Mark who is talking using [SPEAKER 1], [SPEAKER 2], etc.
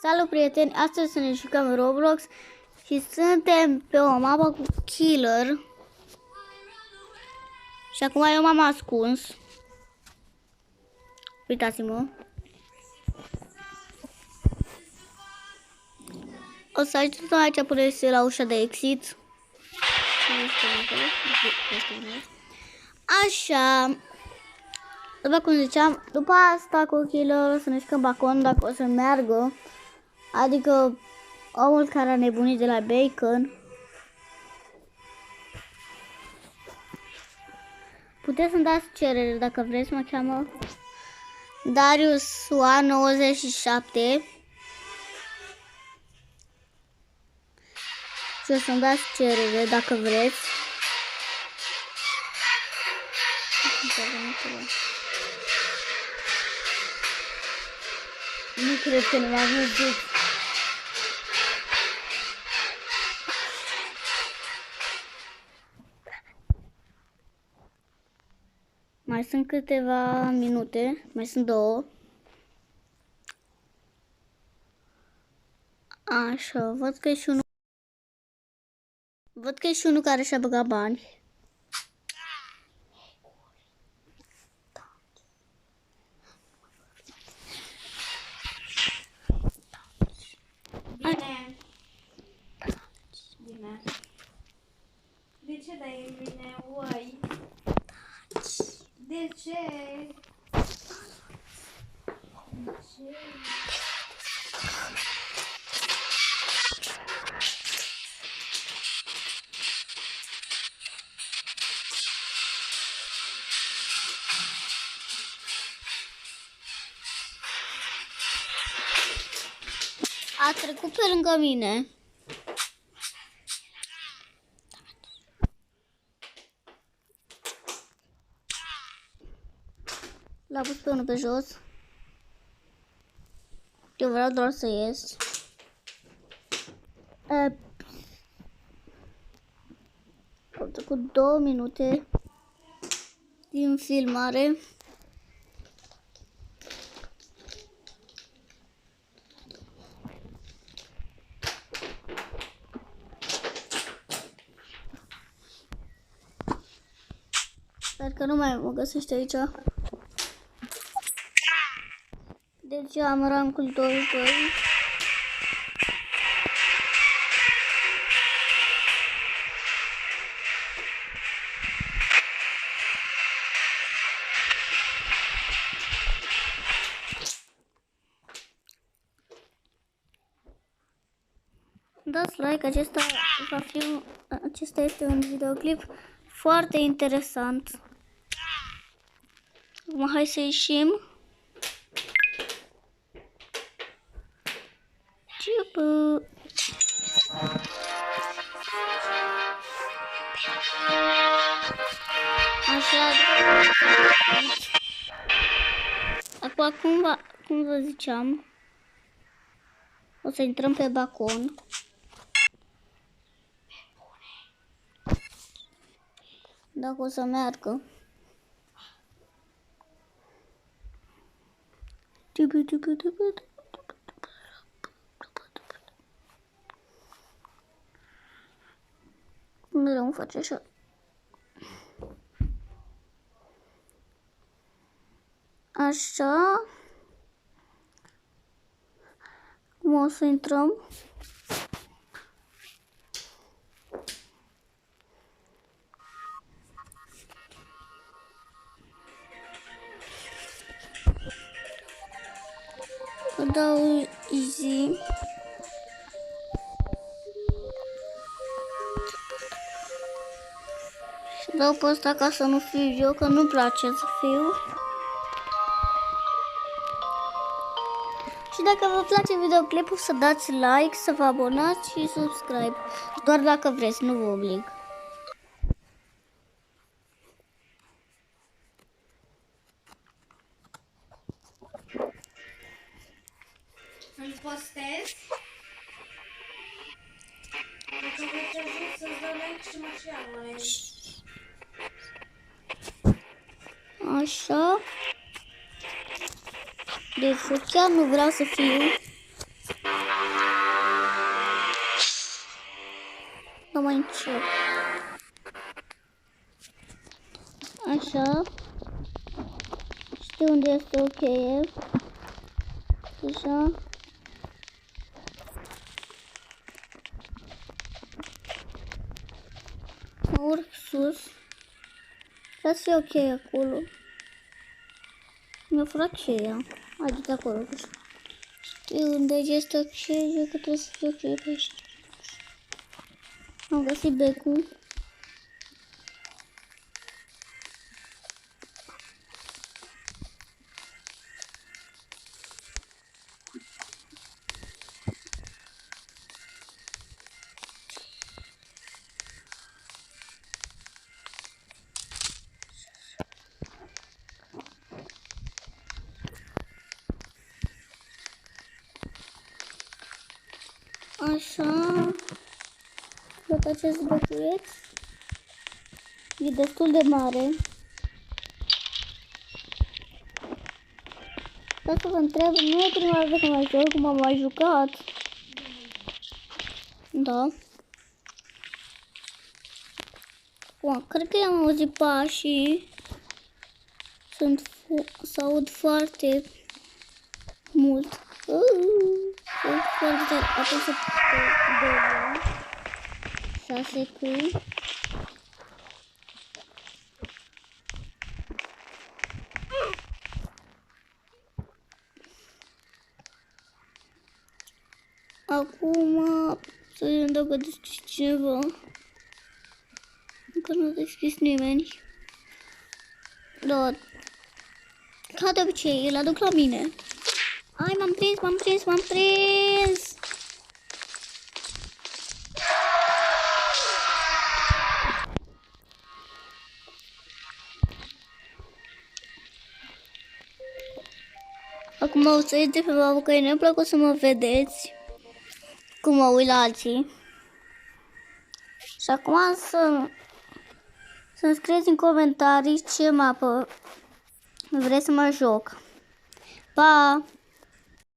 [SPEAKER 1] Salut prieteni, astăzi să ne jucăm Roblox și suntem pe o mapă cu killer. Și acum eu m-am ascuns. Uitați-mă. O să ajutăm aici până este la ușa de exit. Așa. După cum ziceam, după asta cu killer o să ne jucăm bacon dacă o să meargă. Adică omul care a nebunit de la Bacon. Puteți să-mi dați cerere dacă vreți, mă cheamă Darius SUA97. Și o să-mi dați cerere dacă vreți. Nu cred că nu m-am văzut. Mai sunt câteva minute, mai sunt 2. Așa, văd că e și unul. Văd că e și unul care și-a băgat bani.
[SPEAKER 2] Bine. Bine. De ce dai bine, uai? De ce? De ce?
[SPEAKER 1] A trecut pe lângă mine. L-a pus pe unul pe jos. Eu vreau doar să ies. Au trecut 2 minute din filmare. Sper că nu mai mă găsește aici. Deci am rankul 22. Dați like, acesta este un videoclip foarte interesant. Acum hai să ieșim. Ciupu. Așa. Acum, cum vă ziceam, o să intrăm pe balcon. Dacă o să meargă. Nu îmi face așa. Așa. Cum o să intrăm? Dau easy. Și dau pe ăsta ca să nu fiu eu, că nu-mi place să fiu. Și dacă vă place videoclipul, să dați like, să vă abonați și subscribe. Doar dacă vreți, nu vă oblig.
[SPEAKER 2] Îl postez? Dacă vrei să ajut să-ți dau like și mă și abonezi.
[SPEAKER 1] Așa. Deci chiar nu vreau să fiu. mai încet. Așa. Știu unde este o cheie. Așa. Mă urc sus. Să fie o cheie acolo. Mi-a furat cheia. Hai de acolo. Știu unde este o cheie, că trebuie să fie o cheie pe aici. Am găsit becul. Așa. Tot acest beculeț e destul de mare. Dar să vă întreb, nu e prima dată când mai joc, cum am mai jucat. Da. Bun, cred că i-am auzit pașii. S-aud foarte mult. Sunt foarte tare. Atunci să pe 6 cu. Acum să vedem dacă deschis cineva. Încă nu a deschis nimeni. Da. Ca de obicei, îl aduc la mine. Ai, m-am prins! Acum o să ies de pe babă, că nu-mi plăcut să mă vedeți cum mă uit la alții. Și acum să-mi scrieți în comentarii ce mapă vreți să mă joc. Pa!